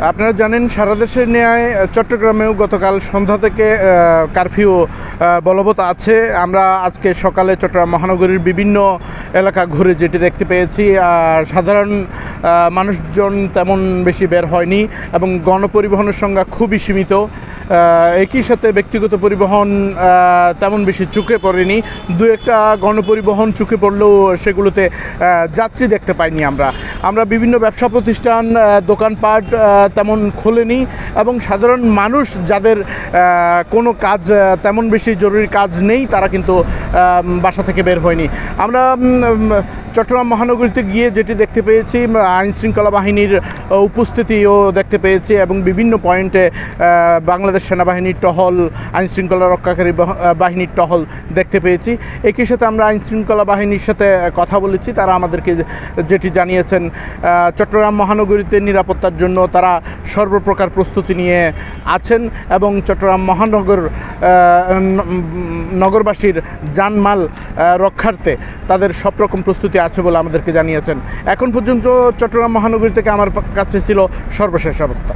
আপনারা জানেন সারা দেশের ন্যায় চট্টগ্রামেও গতকাল সন্ধ্যা থেকে কারফিউ বলবৎ আছে। আমরা আজকে সকালে চট্টগ্রাম মহানগরীর বিভিন্ন এলাকা ঘুরে যেটি দেখতে পেয়েছি, সাধারণ মানুষজন তেমন বেশি বের হয়নি এবং গণপরিবহনের সংখ্যা খুবই সীমিত। একই সাথে ব্যক্তিগত পরিবহন তেমন বেশি চোখে পড়েনি। দু একটা গণপরিবহন চোখে পড়লেও সেগুলোতে যাত্রী দেখতে পাইনি। আমরা বিভিন্ন ব্যবসা প্রতিষ্ঠান, দোকানপাট তেমন খোলেনি এবং সাধারণ মানুষ যাদের কোনো কাজ তেমন বেশি জরুরি কাজ নেই তারা কিন্তু বাসা থেকে বের হয়নি। আমরা চট্টগ্রাম মহানগরীতে গিয়ে যেটি দেখতে পেয়েছি, আইনশৃঙ্খলা বাহিনীর উপস্থিতিও দেখতে পেয়েছি এবং বিভিন্ন পয়েন্টে বাংলাদেশ সেনাবাহিনীর টহল, আইনশৃঙ্খলা রক্ষাকারী বাহিনীর টহল দেখতে পেয়েছি। একই সাথে আমরা আইনশৃঙ্খলা বাহিনীর সাথে কথা বলেছি, তারা আমাদেরকে যেটি জানিয়েছেন চট্টগ্রাম মহানগরীতে নিরাপত্তার জন্য তারা সর্বপ্রকার প্রস্তুতি নিয়ে আছেন এবং চট্টগ্রাম নগরবাসীর জানমাল রক্ষার্থে তাদের সব রকম প্রস্তুতি আছে বলে আমাদেরকে জানিয়েছেন। এখন পর্যন্ত চট্টগ্রাম মহানগরী থেকে আমার কাছে ছিল সর্বশেষ অবস্থা।